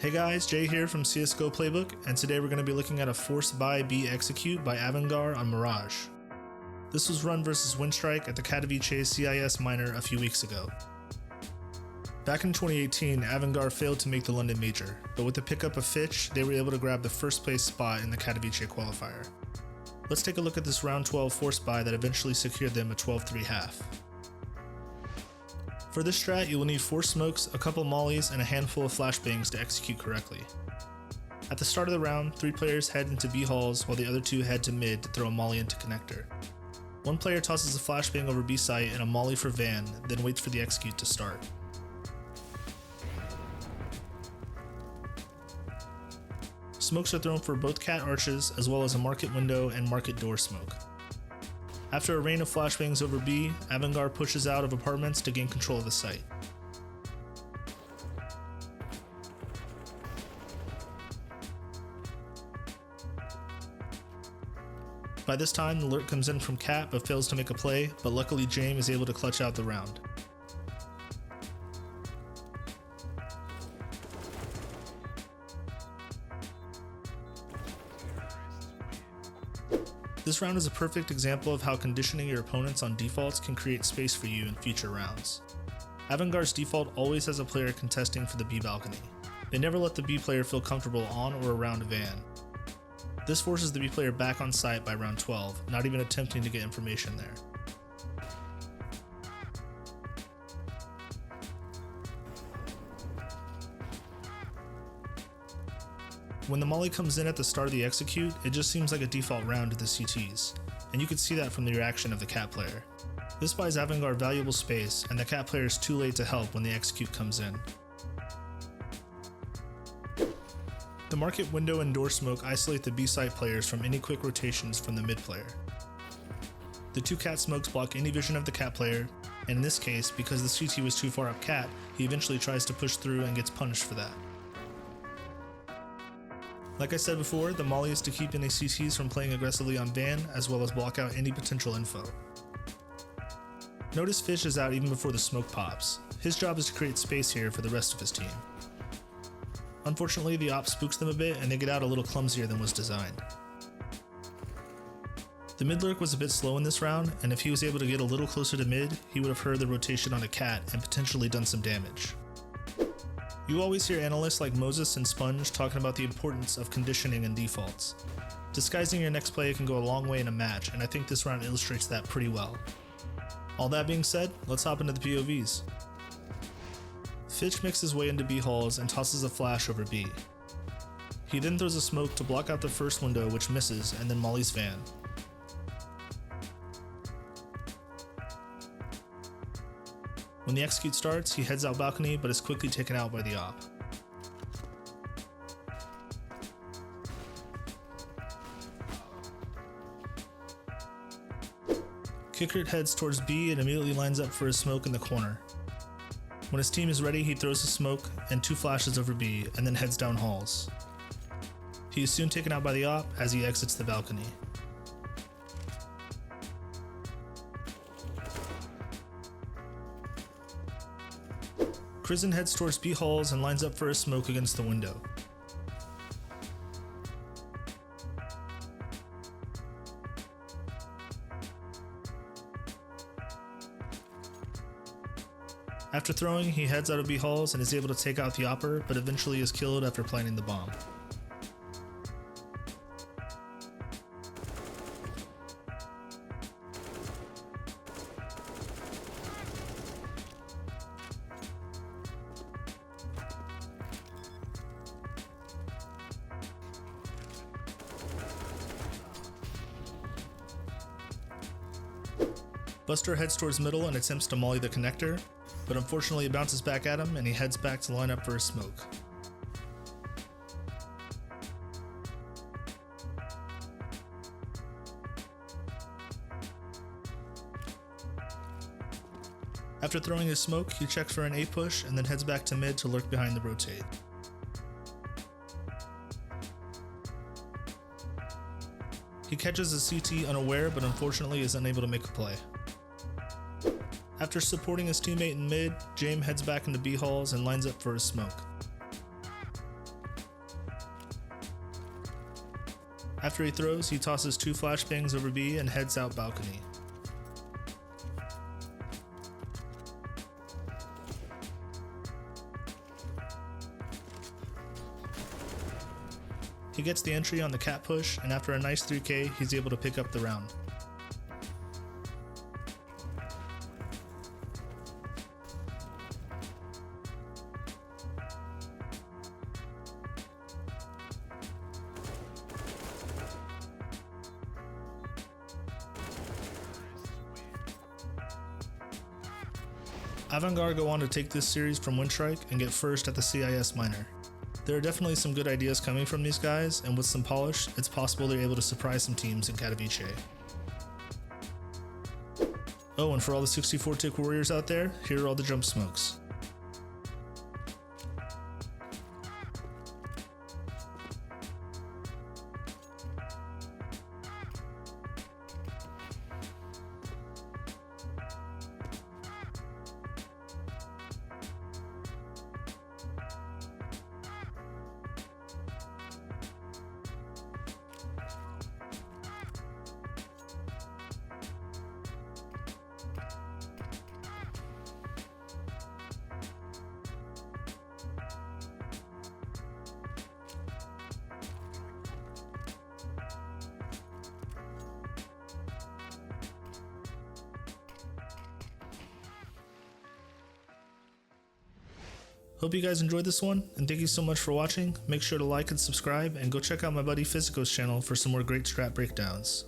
Hey guys, Jay here from CSGO Playbook, and today we're going to be looking at a force buy B execute by Avangar on Mirage. This was run versus Winstrike at the Katowice CIS minor a few weeks ago. Back in 2018, Avangar failed to make the London Major, but with the pickup of Fitch, they were able to grab the first place spot in the Katowice qualifier. Let's take a look at this round 12 force buy that eventually secured them a 12-3 half. For this strat, you will need 4 smokes, a couple mollies, and a handful of flashbangs to execute correctly. At the start of the round, 3 players head into B halls while the other 2 head to mid to throw a molly into connector. One player tosses a flashbang over B site and a molly for van, then waits for the execute to start. Smokes are thrown for both cat arches as well as a market window and market door smoke. After a rain of flashbangs over B, Avangar pushes out of apartments to gain control of the site. By this time, the lurk comes in from Cat but fails to make a play, but luckily Jame is able to clutch out the round. This round is a perfect example of how conditioning your opponents on defaults can create space for you in future rounds. Avangar's default always has a player contesting for the B balcony. They never let the B player feel comfortable on or around a van. This forces the B player back on site by round 12, not even attempting to get information there. When the molly comes in at the start of the execute, it just seems like a default round to the CTs, and you can see that from the reaction of the cat player. This buys Avangar valuable space, and the cat player is too late to help when the execute comes in. The market window and door smoke isolate the B site players from any quick rotations from the mid player. The 2 cat smokes block any vision of the cat player, and in this case, because the CT was too far up cat, he eventually tries to push through and gets punished for that. Like I said before, the molly is to keep any CTs from playing aggressively on van, as well as block out any potential info. Notice Fish is out even before the smoke pops. His job is to create space here for the rest of his team. Unfortunately, the op spooks them a bit and they get out a little clumsier than was designed. The mid lurk was a bit slow in this round, and if he was able to get a little closer to mid, he would have heard the rotation on a cat and potentially done some damage. You always hear analysts like Moses and Sponge talking about the importance of conditioning and defaults. Disguising your next play can go a long way in a match, and I think this round illustrates that pretty well. All that being said, let's hop into the POVs. Fitch makes his way into B halls and tosses a flash over B. He then throws a smoke to block out the first window, which misses, and then mollies van. When the execute starts, he heads out balcony but is quickly taken out by the op. Qikert heads towards B and immediately lines up for a smoke in the corner. When his team is ready, he throws a smoke and 2 flashes over B and then heads down halls. He is soon taken out by the op as he exits the balcony. KrizzeN heads towards B halls and lines up for a smoke against the window. After throwing, he heads out of B halls and is able to take out the opper, but eventually is killed after planting the bomb. Buster heads towards middle and attempts to molly the connector, but unfortunately it bounces back at him and he heads back to line up for a smoke. After throwing his smoke, he checks for an A push and then heads back to mid to lurk behind the rotate. He catches a CT unaware but unfortunately is unable to make a play. After supporting his teammate in mid, Jame heads back into B halls and lines up for his smoke. After he throws, he tosses 2 flashbangs over B and heads out balcony. He gets the entry on the cat push, and after a nice 3k, he's able to pick up the round. Avangar go on to take this series from Winstrike and get first at the CIS minor. There are definitely some good ideas coming from these guys, and with some polish, it's possible they're able to surprise some teams in Katowice. Oh, and for all the 64-tick warriors out there, here are all the jump smokes. Hope you guys enjoyed this one, and thank you so much for watching. Make sure to like and subscribe, and go check out my buddy Physico's channel for some more great strat breakdowns.